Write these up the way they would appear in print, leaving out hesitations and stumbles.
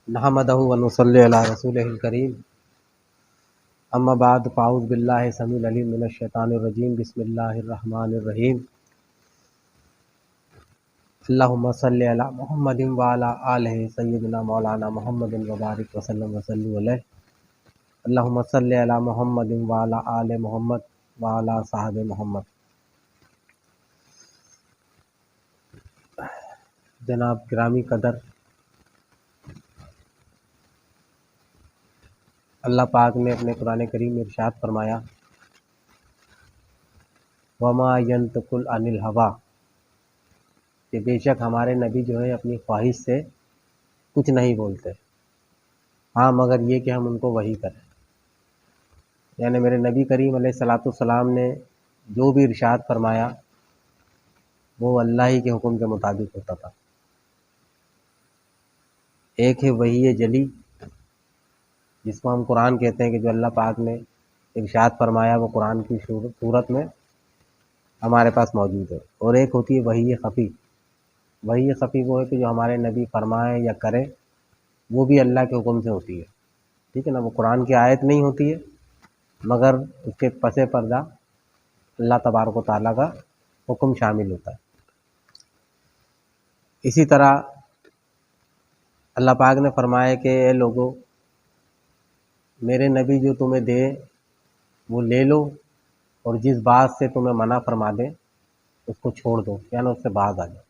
نحمدہ و نصلی علی رسولہ الکریم اما بعد فاعوذ باللہ السمیع العلیم من الشیطان الرجیم بسم اللہ الرحمن الرحیم اللہم صلی علی محمد وعلی آلہ سیدنا مولانا محمد وبارک وسلم وصلی علیہ اللہم صلی علی محمد وعلی آل محمد وعلی صحاب محمد۔ جناب گرامی قدر، اللہ پاک نے اپنے قرآن کریم میں ارشاد فرمایا وما ینطق عن الہویٰ، کہ بے شک ہمارے نبی جو ہے اپنی خواہش سے کچھ نہیں بولتے، ہاں مگر یہ کہ ہم ان کو وحی کریں۔ یعنی میرے نبی کریم علیہ الصلوۃ والسلام نے جو بھی ارشاد فرمایا وہ اللہ ہی کے حکم کے مطابق ہوتا تھا۔ ایک ہے وحی جلی، جس کو ہم قرآن کہتے ہیں، کہ جو اللہ پاک نے ارشاد فرمایا وہ قرآن کی صورت میں ہمارے پاس موجود ہے، اور ایک ہوتی ہے وحی خفی۔ وحی خفی وہ ہے کہ جو ہمارے نبی فرمائے یا کرے وہ بھی اللہ کے حکم سے ہوتی ہے، ٹھیک ہے نا۔ وہ قرآن کی آیت نہیں ہوتی ہے مگر اس کے پس پردہ اللہ تبارک و تعالیٰ کا حکم شامل ہوتا ہے۔ اسی طرح اللہ پاک نے فرمایا کہ اے لوگو، میرے نبی جو تمہیں دے وہ لے لو، اور جس بات سے تمہیں منع فرما دے اس کو چھوڑ دو، یعنی اس سے باز آ جاؤ۔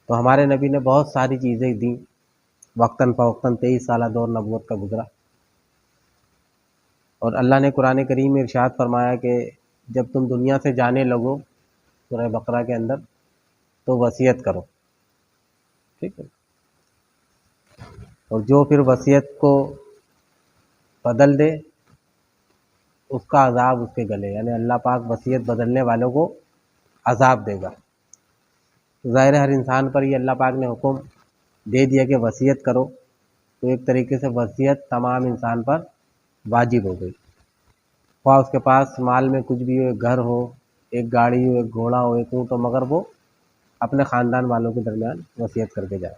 تو ہمارے نبی نے بہت ساری چیزیں دیں، وقتاً فوقتاً 23 سالہ دور نبوت کا گزرا، اور اللہ نے قرآن کریم میں ارشاد فرمایا کہ جب تم دنیا سے جانے لگو، سورہ بقرہ کے اندر، تو وصیت کرو، ٹھیک ہے۔ اور جو پھر وصیت کو بدل دے اس کا عذاب اس کے گلے، یعنی اللہ پاک وصیت بدلنے والوں کو عذاب دے گا۔ ظاہر ہر انسان پر یہ اللہ پاک نے حکم دے دیا کہ وصیت کرو، تو ایک طریقے سے وصیت تمام انسان پر واجب ہو گئی، خواہ اس کے پاس مال میں کچھ بھی ہو، ایک گھر ہو، ایک گاڑی ہو، ایک گھوڑا ہو، ایک اونٹ ہو، مگر وہ اپنے خاندان والوں کے درمیان وصیت کر کے جائے۔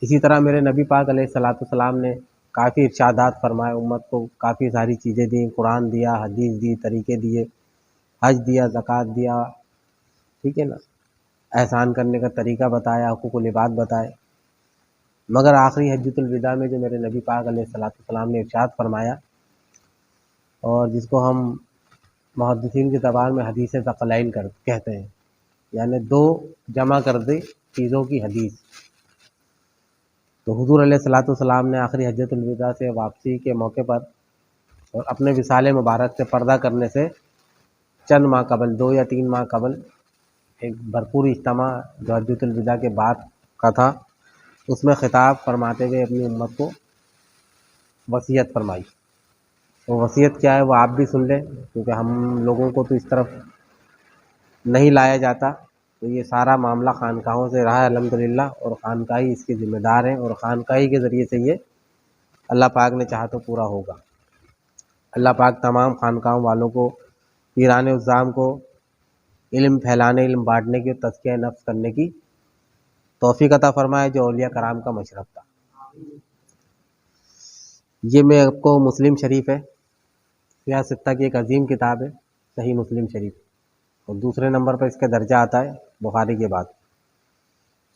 اسی طرح میرے نبی پاک علیہ الصلوۃ والسلام نے کافی ارشادات فرمائے، امت کو کافی ساری چیزیں دیں، قرآن دیا، حدیث دی، طریقے دیے، حج دیا، زکوٰۃ دیا، ٹھیک ہے نا، احسان کرنے کا طریقہ بتایا، حقوق العباد بتائے، مگر آخری حجۃ الوداع میں جو میرے نبی پاک علیہ الصلوۃ والسلام نے ارشاد فرمایا، اور جس کو ہم محدثین کی زبان میں حدیث ثقلین کہتے ہیں، یعنی دو جمع کر دی چیزوں کی حدیث۔ تو حضور علیہ الصلوۃ والسلام نے آخری حجۃ الوداع سے واپسی کے موقع پر اور اپنے وصال مبارک سے پردہ کرنے سے چند ماہ قبل، 2 یا 3 ماہ قبل، ایک بھرپور اجتماع جو حجۃ الوداع کے بعد کا تھا، اس میں خطاب فرماتے ہوئے اپنی امت کو وصیت فرمائی۔ تو وصیت کیا ہے وہ آپ بھی سن لیں، کیونکہ ہم لوگوں کو تو اس طرف نہیں لایا جاتا، تو یہ سارا معاملہ خانقاہوں سے رہا ہے الحمدللہ، اور خانقاہی اس کے ذمہ دار ہیں، اور خانقاہی کے ذریعے سے یہ اللہ پاک نے چاہا تو پورا ہوگا۔ اللہ پاک تمام خانقاہوں والوں کو، پیران عظام کو علم پھیلانے، علم بانٹنے کی، تزکیہ نفس کرنے کی توفیق عطا فرمائے، جو اولیاء کرام کا مشرب تھا۔ یہ میں آپ کو مسلم شریف ہے، سیاہ ستہ کی ایک عظیم کتاب ہے، صحیح مسلم شریف، اور دوسرے نمبر پر اس کا درجہ آتا ہے بخاری کے بعد،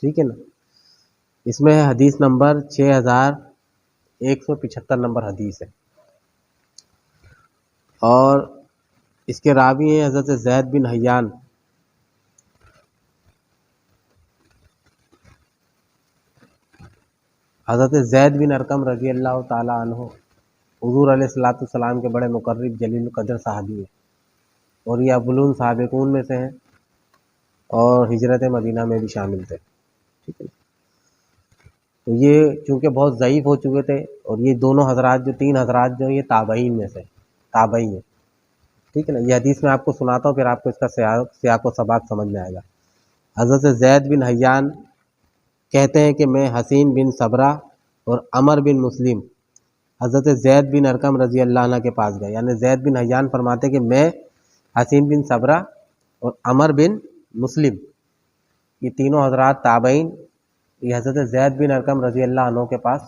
ٹھیک ہے نا۔ اس میں حدیث نمبر 6175 نمبر حدیث ہے، اور اس کے راوی ہیں حضرت زید بن حیان۔ حضرت زید بن ارقم رضی اللہ تعالیٰ عنہ حضور علیہ الصلوۃ والسلام کے بڑے مقرب جلیل القدر صحابی ہیں، اور یہ اولون سابقون میں سے ہیں، اور ہجرت مدینہ میں بھی شامل تھے، ٹھیک ہے۔ تو یہ چونکہ بہت ضعیف ہو چکے تھے، اور یہ دونوں حضرات، جو 3 حضرات جو یہ تابعین میں سے تابعی ہیں، ٹھیک ہے نا۔ یہ حدیث میں آپ کو سناتا ہوں، پھر آپ کو اس کا سیاق و سباق سمجھ میں آئے گا۔ حضرت زید بن حیان کہتے ہیں کہ میں حسین بن صبرہ اور عمر بن مسلم حضرت زید بن ارقم رضی اللہ عنہ کے پاس گئے، یعنی زید بن حیان فرماتے کہ میں حسین بن صبرہ اور عمر بن مسلم، یہ تینوں حضرات تابعین، یہ حضرت زید بن ارقم رضی اللہ عنہ کے پاس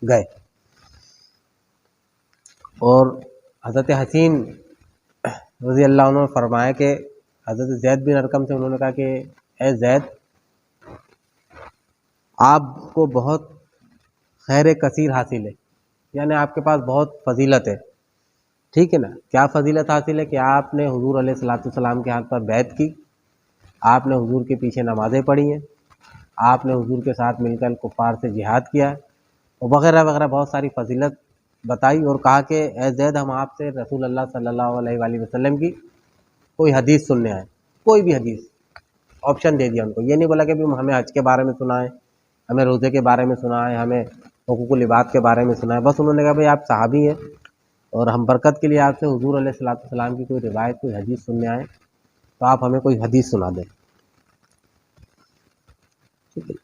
گئے، اور حضرت حسین رضی اللہ عنہ نے فرمایا کہ حضرت زید بن ارقم سے انہوں نے کہا کہ اے زید، آپ کو بہت خیر کثیر حاصل ہے، یعنی آپ کے پاس بہت فضیلت ہے، ٹھیک ہے نا۔ کیا فضیلت حاصل ہے کہ آپ نے حضور علیہ الصلوۃ والسلام کے ہاتھ پر بیعت کی، آپ نے حضور کے پیچھے نمازیں پڑھی ہیں، آپ نے حضور کے ساتھ مل کر کفار سے جہاد کیا ہے، اور وغیرہ وغیرہ بہت ساری فضیلت بتائی، اور کہا کہ اے زید، ہم آپ سے رسول اللہ صلی اللہ علیہ وآلہ وسلم کی کوئی حدیث سننے آئے، کوئی بھی حدیث، آپشن دے دیا ان کو۔ یہ نہیں بولا کہ ہمیں حج کے بارے میں سنائیں، ہمیں روزے کے بارے میں سنائیں، ہمیں حقوق العباد کے بارے میں سنائیں، بس انہوں نے کہا بھئی آپ صحابی ہیں اور ہم برکت کے لیے آپ سے حضور علیہ الصلوۃ والسلام کی کوئی روایت، کوئی حدیث سننے آئیں، تو آپ ہمیں کوئی حدیث سنا دیں، ٹھیک ہے۔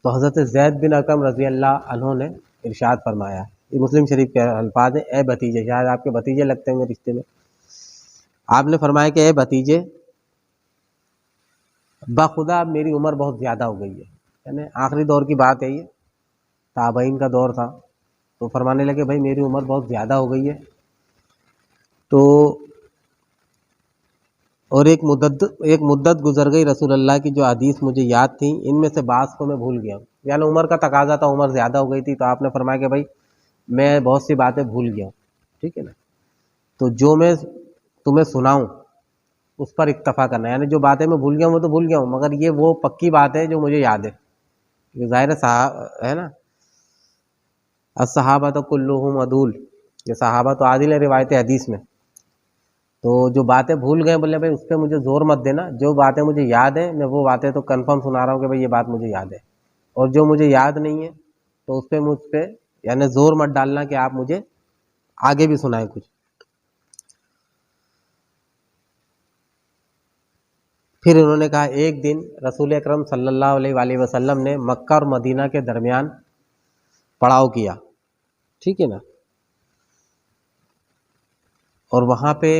تو حضرت زید بن ارقم رضی اللہ عنہ نے ارشاد فرمایا، یہ مسلم شریف کے الفاظ ہیں، اے بھتیجے، شاید آپ کے بھتیجے لگتے ہیں رشتے میں، آپ نے فرمایا کہ اے بھتیجے، بخدا اب میری عمر بہت زیادہ ہو گئی ہے، یعنی آخری دور کی بات ہے، یہ تابعین کا دور تھا، تو فرمانے لگے بھائی میری عمر بہت زیادہ ہو گئی ہے، تو اور ایک مدت گزر گئی، رسول اللہ کی جو حدیث مجھے یاد تھی ان میں سے بعض کو میں بھول گیا ہوں، یعنی عمر کا تقاضا تھا، عمر زیادہ ہو گئی تھی، تو آپ نے فرمایا کہ بھائی میں بہت سی باتیں بھول گیا ہوں، ٹھیک ہے نا، تو جو میں تمہیں سناؤں اس پر اکتفا کرنا، یعنی جو باتیں میں بھول گیا ہوں وہ تو بھول گیا ہوں، مگر یہ وہ پکی بات ہے جو مجھے یاد ہے، یہ ظاہر ہے نا، الصحابہ کلہم عدول، یہ صحابہ تو عادل ہے روایت حدیث میں، تو جو باتیں بھول گئے بولے بھائی اس پہ مجھے زور مت دینا، جو باتیں مجھے یاد ہیں میں وہ باتیں تو کنفرم سنا رہا ہوں کہ بھائی یہ بات مجھے یاد ہے، اور جو مجھے یاد نہیں ہے تو اس پہ مجھ پہ یعنی زور مت ڈالنا کہ آپ مجھے آگے بھی سنائیں کچھ۔ پھر انہوں نے کہا ایک دن رسول اکرم صلی اللہ علیہ وآلہ وسلم نے مکہ اور مدینہ کے درمیان پڑاؤ کیا، ٹھیک ہے نا، اور وہاں پہ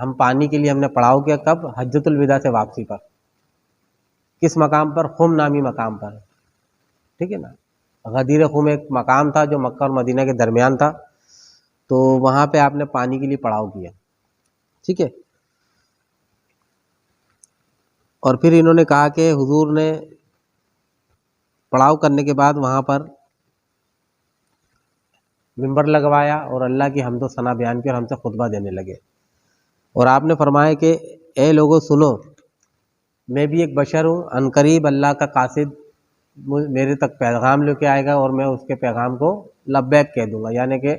ہم پانی کے لیے ہم نے پڑاؤ کیا، کب؟ حجۃ الوداع سے واپسی پر، کس مقام پر؟ خم نامی مقام پر، ٹھیک ہے نا، غدیر خم ایک مقام تھا جو مکہ اور مدینہ کے درمیان تھا، تو وہاں پہ آپ نے پانی کے لیے پڑاؤ کیا، ٹھیک ہے، اور پھر انہوں نے کہا کہ حضور نے پڑاؤ کرنے کے بعد وہاں پر منبر لگوایا اور اللہ کی حمد و ثنا بیان کی اور ہم سے خطبہ دینے لگے، اور آپ نے فرمایا کہ اے لوگو سنو، میں بھی ایک بشر ہوں، عنقریب اللہ کا قاصد میرے تک پیغام لے کے آئے گا اور میں اس کے پیغام کو لبیک کہہ دوں گا، یعنی کہ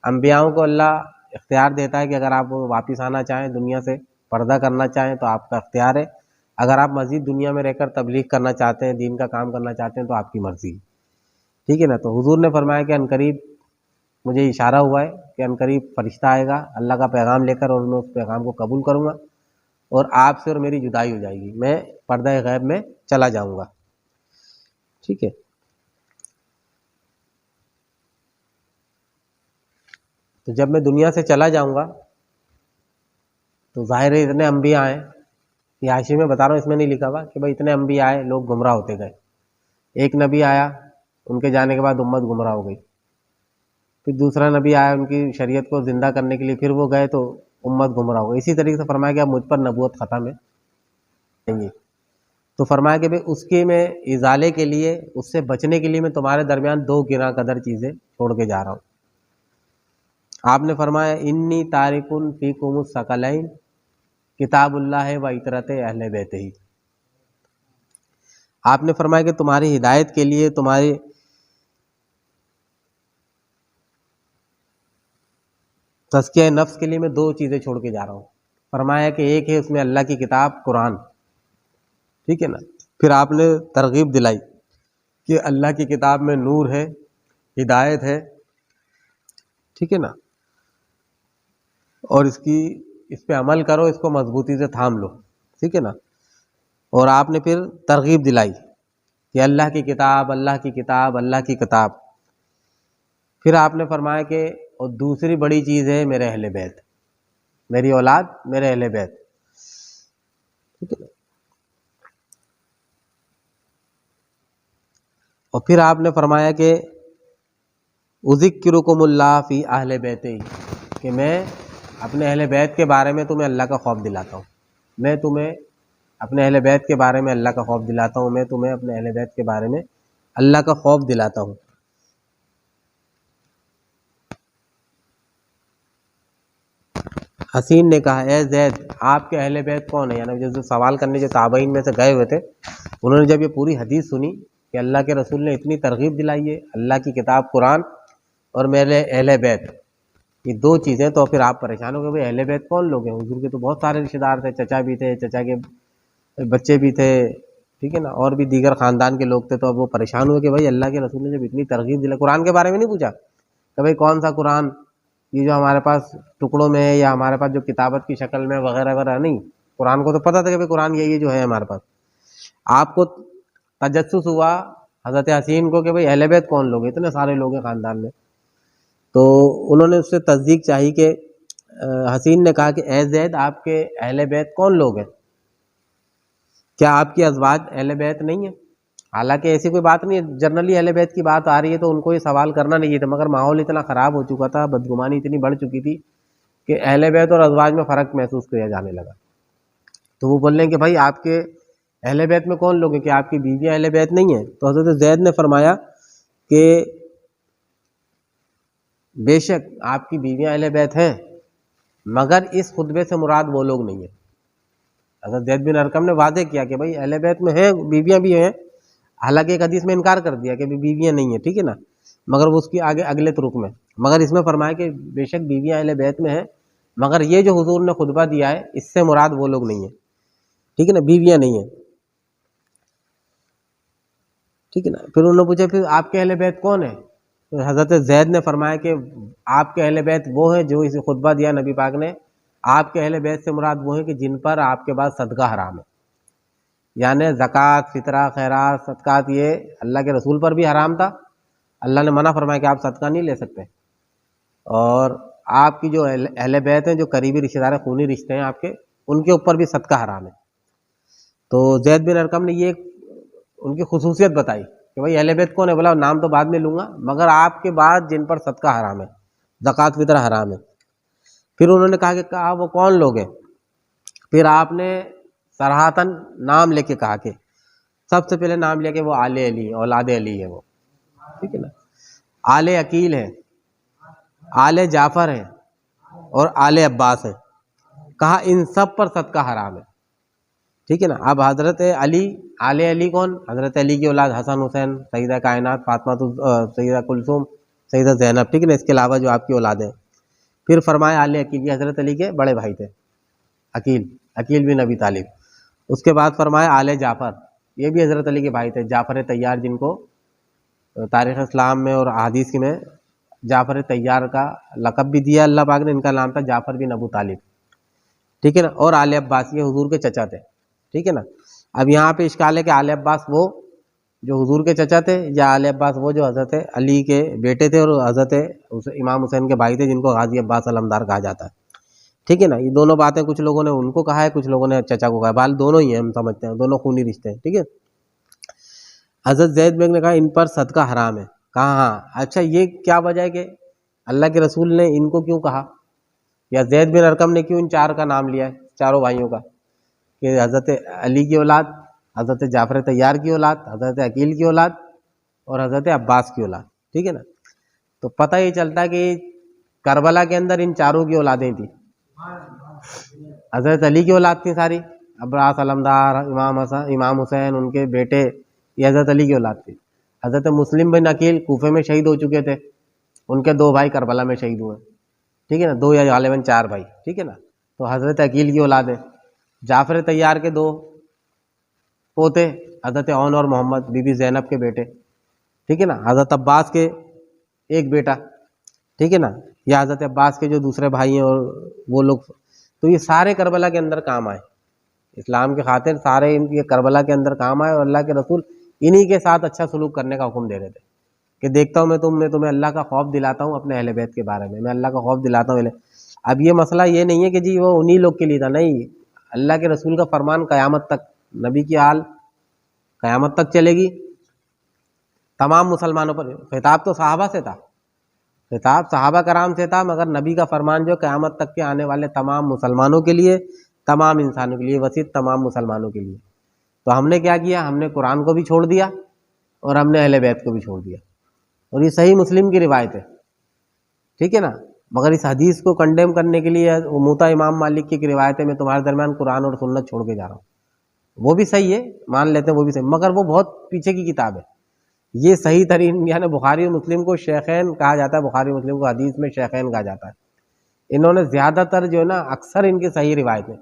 انبیاؤں کو اللہ اختیار دیتا ہے کہ اگر آپ واپس آنا چاہیں دنیا سے، پردہ کرنا چاہیں تو آپ کا اختیار ہے، اگر آپ مزید دنیا میں رہ کر تبلیغ کرنا چاہتے ہیں، دین کا کام کرنا چاہتے ہیں تو آپ کی مرضی، ٹھیک ہے نا۔ تو حضور نے فرمایا کہ عنقریب مجھے اشارہ ہوا ہے کہ عنقریب فرشتہ آئے گا اللہ کا پیغام لے کر، اور میں اس پیغام کو قبول کروں گا، اور آپ سے اور میری جدائی ہو جائے گی، میں پردہ غیب میں چلا جاؤں گا، ٹھیک ہے۔ تو جب میں دنیا سے چلا جاؤں گا تو ظاہر ہے اتنے انبیاء آئے، یہ حاشیے میں بتا رہا ہوں، اس میں نہیں لکھا ہوا کہ بھائی اتنے انبیاء آئے، لوگ گمراہ ہوتے گئے، ایک نبی آیا ان کے جانے کے بعد امت گمراہ ہو گئی، پھر دوسرا نبی آیا ان کی شریعت کو زندہ کرنے کے لیے، پھر وہ گئے تو امت گمراہ ہو گئی، اسی طریقے سے فرمایا کہ مجھ پر نبوت ختم ہے، تو فرمایا کہ اس کے میں ازالے کے لیے، اس سے بچنے کے لیے میں تمہارے درمیان دو گراں قدر چیزیں چھوڑ کے جا رہا ہوں۔ آپ نے فرمایا انی تارکن فیکم الثقلین، کتاب اللہ و اطرت اہل بیت ہی، آپ نے فرمایا کہ تمہاری ہدایت کے لیے، تمہاری تزکیہ نفس کے لیے میں دو چیزیں چھوڑ کے جا رہا ہوں، فرمایا کہ ایک ہے اس میں اللہ کی کتاب قرآن، ٹھیک ہے نا، پھر آپ نے ترغیب دلائی کہ اللہ کی کتاب میں نور ہے، ہدایت ہے، ٹھیک ہے نا، اور اس پہ عمل کرو، اس کو مضبوطی سے تھام لو، ٹھیک ہے نا، اور آپ نے پھر ترغیب دلائی کہ اللہ کی کتاب، اللہ کی کتاب، اللہ کی کتاب، پھر آپ نے فرمایا کہ اور دوسری بڑی چیز ہے میرے اہل بیت، میری اولاد، میرے اہل بیت، ٹھیک ہے نا۔ اور پھر آپ نے فرمایا کہ اذکرکم اللہ فی اہل بیتی، کہ میں اپنے اہل بیت کے بارے میں تمہیں اللہ کا خوف دلاتا ہوں، میں تمہیں اپنے اہل بیت کے بارے میں اللہ کا خوف دلاتا ہوں، میں تمہیں اپنے اہل بیت کے بارے میں اللہ کا خوف دلاتا ہوں۔ حسین نے کہا اے زید آپ کے اہل بیت کون ہیں؟ یعنی جو سوال کرنے جو تابعین میں سے گئے ہوئے تھے، انہوں نے جب یہ پوری حدیث سنی کہ اللہ کے رسول نے اتنی ترغیب دلائی ہے اللہ کی کتاب قرآن اور میرے اہل بیت، یہ دو چیزیں، تو پھر آپ پریشان ہو گئے بھائی اہل بیت کون لوگ ہیں؟ حضور کے تو بہت سارے رشتہ دار تھے، چچا بھی تھے، چچا کے بچے بھی تھے، ٹھیک ہے نا، اور بھی دیگر خاندان کے لوگ تھے۔ تو اب وہ پریشان ہوئے کہ بھائی اللہ کے رسول نے جب اتنی ترغیب دلائی، قرآن کے بارے میں نہیں پوچھا کہ بھائی کون سا قرآن، یہ جو ہمارے پاس ٹکڑوں میں ہے یا ہمارے پاس جو کتابت کی شکل میں وغیرہ وغیرہ، نہیں، قرآن کو تو پتہ تھا کہ بھائی قرآن یہی جو ہے ہمارے پاس۔ آپ کو تجسس ہوا حضرت حسین کو کہ بھئی اہل بیت کون لوگ ہیں، اتنے سارے لوگ ہیں خاندان میں، تو انہوں نے اس سے تصدیق چاہی کہ حسین نے کہا کہ اے زید آپ کے اہل بیت کون لوگ ہیں؟ کیا آپ کی ازواج اہل بیت نہیں ہیں؟ حالانکہ ایسی کوئی بات نہیں ہے، جنرلی اہل بیت کی بات آ رہی ہے تو ان کو یہ سوال کرنا نہیں تھا، مگر ماحول اتنا خراب ہو چکا تھا، بدگمانی اتنی بڑھ چکی تھی کہ اہل بیت اور ازواج میں فرق محسوس کیا جانے لگا۔ تو وہ بول رہے ہیں کہ بھائی آپ کے اہل بیت میں کون لوگ ہیں، کہ آپ کی بیویاں اہل بیت نہیں ہیں؟ تو حضرت زید نے فرمایا کہ بے شک آپ کی بیویاں اہل بیت ہیں، مگر اس خطبے سے مراد وہ لوگ نہیں ہیں۔ حضرت زید بن ارقم نے واضح کیا کہ بھائی اہل بیت میں ہیں، بیویاں بھی ہیں، حالانکہ ایک حدیث میں انکار کر دیا کہ بیویاں نہیں ہیں، ٹھیک ہے نا، مگر وہ اس کی آگے اگلے ترک میں، مگر اس میں فرمایا کہ بے شک بیویاں اہل بیت میں ہیں، مگر یہ جو حضور نے خطبہ دیا ہے اس سے مراد وہ لوگ نہیں ہیں، ٹھیک ہے نا، بیویاں نہیں ہیں، ٹھیک ہے نا۔ پھر انہوں نے پوچھا پھر آپ کے اہل بیت کون ہیں؟ تو حضرت زید نے فرمایا کہ آپ کے اہل بیت وہ ہیں جو اسے خطبہ دیا نبی پاک نے، آپ کے اہل بیت سے مراد وہ ہیں کہ جن پر آپ کے بعد صدقہ حرام ہے، یعنی زکوٰۃ، فطرہ، خیرات، صدقات یہ اللہ کے رسول پر بھی حرام تھا، اللہ نے منع فرمایا کہ آپ صدقہ نہیں لے سکتے، اور آپ کی جو اہل بیت ہیں جو قریبی رشتہ دار خونی رشتے ہیں آپ کے، ان کے اوپر بھی صدقہ حرام ہے۔ تو زید بن ارقم نے یہ ان کی خصوصیت بتائی کہ بھائی اہل بیت کون ہے، بولا نام تو بعد میں لوں گا، مگر آپ کے بعد جن پر صدقہ حرام ہے، زکوٰۃ فطرہ حرام ہے۔ پھر انہوں نے کہا کہ وہ کون لوگ ہیں؟ پھر آپ نے صراحتاً نام لے کے کہا کہ سب سے پہلے نام لیا کہ وہ آل علی، اولاد علی ہے وہ، ٹھیک ہے نا، آل عقیل ہے، آل جعفر ہے اور آل عباس ہے، کہا ان سب پر صدقہ حرام ہے، ٹھیک ہے نا۔ اب حضرت علی، آل علی کون؟ حضرت علی کی اولاد حسن، حسین، سیدہ کائنات فاطمہ، سیدہ کلثوم، سیدہ زینب، ٹھیک ہے نا، اس کے علاوہ جو آپ کی اولادیں۔ پھر فرمایا آل عقیل، یہ حضرت علی کے بڑے بھائی تھے، عقیل بن ابی طالب۔ اس کے بعد فرمایا آل جعفر، یہ بھی حضرت علی کے بھائی تھے، جعفر طیار، جن کو تاریخ اسلام میں اور احادیث میں جعفر طیار کا لقب بھی دیا اللہ پاک نے، ان کا نام تھا جعفر بن ابو طالب، ٹھیک ہے نا۔ اور آل عباس، یہ حضور کے چچا تھے، ٹھیک ہے نا۔ اب یہاں پہ اشکال ہے کہ آل عباس وہ جو حضور کے چچا تھے، یا آل عباس وہ جو حضرت علی کے بیٹے تھے اور حضرت امام حسین کے بھائی تھے، جن کو غازی عباس علمدار کہا جاتا ہے، ٹھیک ہے نا۔ یہ دونوں باتیں کچھ لوگوں نے ان کو کہا ہے، کچھ لوگوں نے چچا کو کہا ہے، بال دونوں ہی ہیں، ہم سمجھتے ہیں دونوں خونی رشتے ہیں، ٹھیک ہے۔ حضرت زید بن نے کہا ان پر صدقہ حرام ہے، کہا ہاں، اچھا یہ کیا وجہ ہے کہ اللہ کے رسول نے ان کو کیوں کہا، یا زید بن ارقم نے کیوں ان چار کا نام لیا ہے، چاروں بھائیوں کا، کہ حضرت علی کی اولاد، حضرت جعفر طیار کی اولاد، حضرت عقیل کی اولاد اور حضرت عباس کی اولاد، ٹھیک ہے نا۔ تو پتہ یہ چلتا ہے کہ کربلا کے اندر ان چاروں کی اولادیں تھیں، حضرت علی کی اولاد تھی ساری، عباس علمدار، امام حسین، ان کے بیٹے، یہ حضرت علی کی اولاد تھی۔ حضرت مسلم بن عقیل کوفے میں شہید ہو چکے تھے، ان کے دو بھائی کربلا میں شہید ہوئے، ٹھیک ہے نا، دو یا غالباً چار بھائی، ٹھیک ہے نا۔ تو حضرت عقیل کی اولاد ہے، جعفر طیار کے دو پوتے، حضرت عون اور محمد، بی بی زینب کے بیٹے، ٹھیک ہے نا، حضرت عباس کے ایک بیٹا، ٹھیک ہے نا، یا حضرت عباس کے جو دوسرے بھائی ہیں اور وہ لوگ، تو یہ سارے کربلا کے اندر کام آئے، اسلام کی خاطر سارے ان کے کربلا کے اندر کام آئے، اور اللہ کے رسول انہی کے ساتھ اچھا سلوک کرنے کا حکم دے رہے تھے کہ دیکھتا ہوں میں تمہیں اللہ کا خوف دلاتا ہوں اپنے اہل بیت کے بارے میں اللہ کا خوف دلاتا ہوں۔ اب یہ مسئلہ یہ نہیں ہے کہ جی وہ انہی لوگ کے لیے تھا، نہیں، اللہ کے رسول کا فرمان قیامت تک، نبی کی آل قیامت تک چلے گی، تمام مسلمانوں پر خطاب تو صحابہ سے تھا، خطاب صحابہ کرام سے تھا، مگر نبی کا فرمان جو قیامت تک کے آنے والے تمام مسلمانوں کے لیے، تمام انسانوں کے لیے، وسیع تمام مسلمانوں کے لیے۔ تو ہم نے کیا کیا، ہم نے قرآن کو بھی چھوڑ دیا اور ہم نے اہل بیت کو بھی چھوڑ دیا، اور یہ صحیح مسلم کی روایت ہے، ٹھیک ہے نا۔ مگر اس حدیث کو کنڈیم کرنے کے لیے موطا امام مالک کی روایت ہے، میں تمہارے درمیان قرآن اور سنت چھوڑ کے جا رہا ہوں، وہ بھی صحیح ہے، مان لیتے ہیں وہ بھی صحیح، مگر وہ بہت پیچھے کی کتاب ہے۔ یہ صحیح ترین یعنی بخاری و مسلم کو شیخین کہا جاتا ہے، بخاری و مسلم کو حدیث میں شیخین کہا جاتا ہے۔ انہوں نے زیادہ تر جو ہے نا اکثر ان کی صحیح روایتیں،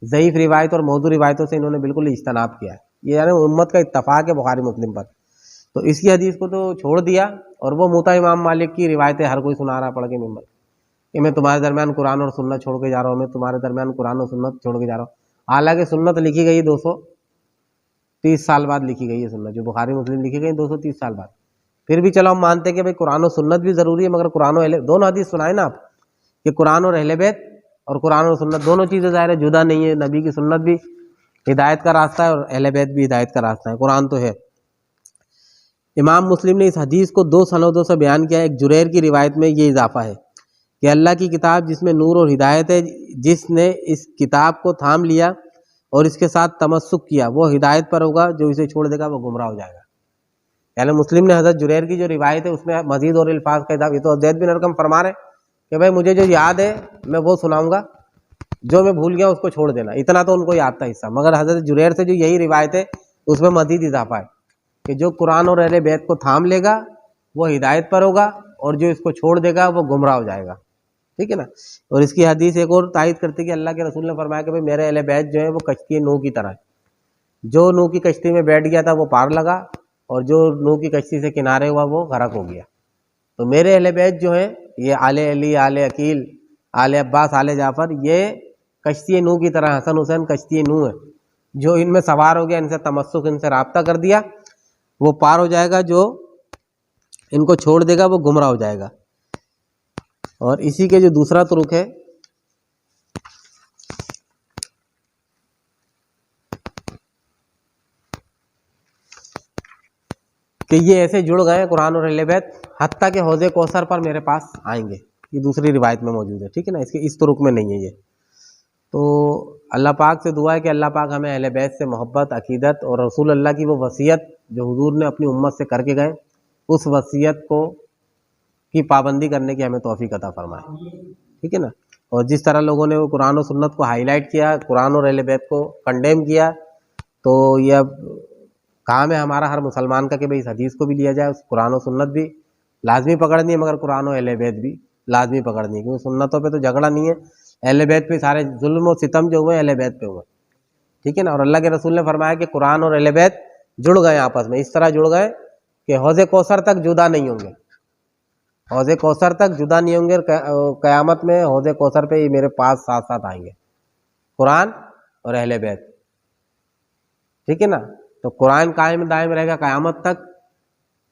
ضعیف روایت اور موضوع روایتوں سے انہوں نے بالکل اجتناب کیا ہے، یہ یعنی امت کا اتفاق ہے بخاری مسلم پر۔ تو اس کی حدیث کو تو چھوڑ دیا، اور وہ موطا امام مالک کی روایتیں ہر کوئی سنا رہا پڑھ کے ممبر کہ میں تمہارے درمیان قرآن اور سنت چھوڑ کے جا رہا ہوں، میں تمہارے درمیان قرآن اور سنت چھوڑ کے جا رہا ہوں۔ حالانکہ سنت لکھی گئی 230 سال بعد لکھی گئی ہے سنت، جو بخاری مسلم لکھی گئی 230 سال بعد۔ پھر بھی چلو ہم مانتے ہیں کہ بھائی قرآن و سنت بھی ضروری ہے، مگر قرآن و اہل دونوں حدیث سنائے نا آپ، کہ قرآن اور اہل بیت اور قرآن اور سنت دونوں چیزیں ظاہر ہے جدا نہیں ہے، نبی کی سنت بھی ہدایت کا راستہ ہے اور اہل بیت بھی ہدایت کا راستہ ہے، قرآن تو ہے۔ امام مسلم نے اس حدیث کو 2 سندوں سے بیان کیا ہے۔ ایک جریر کی روایت میں یہ اضافہ ہے کہ اللہ کی کتاب جس میں نور اور ہدایت ہے، جس نے اس کتاب کو تھام لیا اور اس کے ساتھ تمسک کیا وہ ہدایت پر ہوگا، جو اسے چھوڑ دے گا وہ گمراہ ہو جائے گا۔ یعنی مسلم نے حضرت جریر کی جو روایت ہے اس میں مزید اور الفاظ کا اضافہ، یہ تو زید بن ارقم فرما رہے کہ بھائی مجھے جو یاد ہے میں وہ سناؤں گا، جو میں بھول گیا اس کو چھوڑ دینا، اتنا تو ان کو یاد تھا حصہ۔ مگر حضرت جریر سے جو یہی روایت ہے اس میں مزید اضافہ ہے کہ جو قرآن اور اہل بیت کو تھام لے گا وہ ہدایت پر ہوگا، اور جو اس کو چھوڑ دے گا وہ گمراہ ہو جائے گا، ٹھیک ہے نا۔ اور اس کی حدیث ایک اور تائید کرتی ہے کہ اللہ کے رسول نے فرمایا کہ بھائی میرے اہل بیت جو ہے وہ کشتی نوح کی طرح ہے، جو نوح کی کشتی میں بیٹھ گیا تھا وہ پار لگا، اور جو نوح کی کشتی سے کنارے ہوا وہ غرق ہو گیا۔ تو میرے اہل بیت جو ہیں یہ آل علی، آل عقیل، آل عباس، آل جعفر، یہ کشتی نوح کی طرح، حسن حسین کشتی نوح ہے، جو ان میں سوار ہو گیا، ان سے تمسک، ان سے رابطہ کر دیا وہ پار ہو جائے گا، جو ان کو چھوڑ دے گا وہ گمراہ ہو جائے گا۔ اور اسی کے جو دوسرا طرق ہے کہ یہ ایسے جڑ گئے قرآن اور اہل بیت حتیٰ کہ حوض کوثر پر میرے پاس آئیں گے، یہ دوسری روایت میں موجود ہے، ٹھیک ہے نا، اس کے اس طرق میں نہیں ہے یہ۔ تو اللہ پاک سے دعا ہے کہ اللہ پاک ہمیں اہل بیت سے محبت، عقیدت اور رسول اللہ کی وہ وصیت جو حضور نے اپنی امت سے کر کے گئے، اس وصیت کو کی پابندی کرنے کی ہمیں توفیق عطا فرمائے، ٹھیک ہے نا۔ اور جس طرح لوگوں نے وہ قرآن و سنت کو ہائی لائٹ کیا، قرآن اور اہل بیت کو کنڈیم کیا، تو یہ اب کام ہے ہمارا ہر مسلمان کا کہ بھئی اس حدیث کو بھی لیا جائے، اس قرآن و سنت بھی لازمی پکڑنی ہے، مگر قرآن و اہل بیت بھی لازمی پکڑنی ہے، کیونکہ سنتوں پہ تو جھگڑا نہیں ہے، اہل بیت پہ سارے ظلم و ستم جو ہوئے اہل بیت پہ ہوئے، ٹھیک ہے نا۔ اور اللہ کے رسول نے فرمایا کہ قرآن اور اہل بیت جڑ گئے آپس میں، اس طرح جڑ گئے کہ حوض کوثر تک جدا نہیں ہوں گے، حوض کوثر تک جدا نہیں ہوں گے، قیامت میں حوض کوثر پہ ہی میرے پاس ساتھ ساتھ آئیں گے، قرآن اور اہل بیت، ٹھیک ہے نا۔ تو قرآن قائم دائم رہے گا قیامت تک،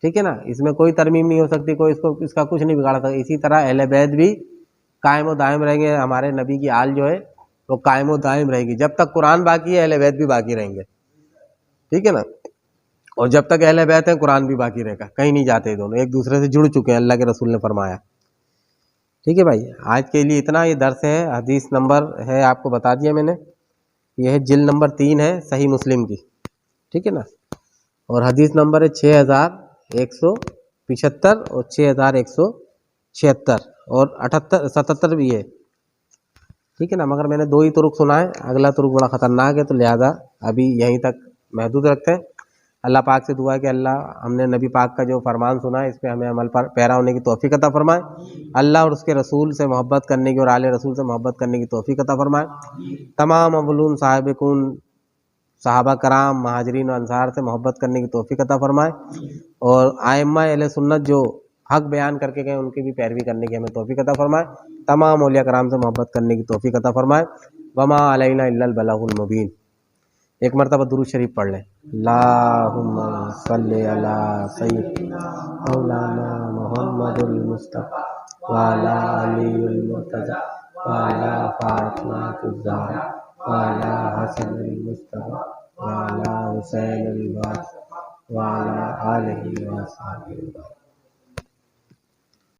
ٹھیک ہے نا، اس میں کوئی ترمیم نہیں ہو سکتی، کوئی اس کا کچھ نہیں بگاڑ سکتا۔ اسی طرح اہل بیت بھی قائم و دائم رہیں گے، ہمارے نبی کی آل جو ہے وہ قائم و دائم رہے گی، جب تک قرآن باقی ہے اہل بیت بھی باقی رہیں گے، ٹھیک ہے نا۔ اور جب تک اہل بیت ہیں قرآن بھی باقی رہے گا، کہیں نہیں جاتے، دونوں ایک دوسرے سے جڑ چکے ہیں، اللہ کے رسول نے فرمایا، ٹھیک ہے بھائی۔ آج کے لیے اتنا، یہ درس ہے، حدیث نمبر ہے آپ کو بتا دیا میں نے، یہ ہے جلد نمبر 3 ہے صحیح مسلم کی، ٹھیک ہے نا، اور حدیث نمبر ہے 6175 اور 6176 اور 77 بھی ہے، ٹھیک ہے نا۔ مگر میں نے 2 ہی طرق سنا ہے، اگلا طرق بڑا خطرناک ہے، تو لہذا ابھی یہیں تک محدود رکھتے ہیں۔ اللہ پاک سے دعا ہے کہ اللہ ہم نے نبی پاک کا جو فرمان سنا ہے اس پہ ہمیں عمل پر پیرا ہونے کی توفیق عطا فرمائے، اللہ اور اس کے رسول سے محبت کرنے کی اور آل رسول سے محبت کرنے کی توفیق عطا فرمائے، تمام اولون صاحب کون صحابہ کرام مہاجرین و انصار سے محبت کرنے کی توفیق عطا فرمائے، اور ائمہ اہل سنت جو حق بیان کر کے گئے ان کی بھی پیروی کرنے کی ہمیں توفیق عطا فرمائے، تمام اولیاء کرام سے محبت کرنے کی توفیق عطا فرمائے۔ وما علینا الا البلاغ المبین۔ ایک مرتبہ درود شریف پڑھ لیں، اللہم صلی علی سیدنا مولانا محمد المصطفیٰ وعلی علی المرتضیٰ وعلی فاطمہ الزہرا وعلی حسن المصطفیٰ وعلی حسین الباقر وعلی آلہ وصحبہ۔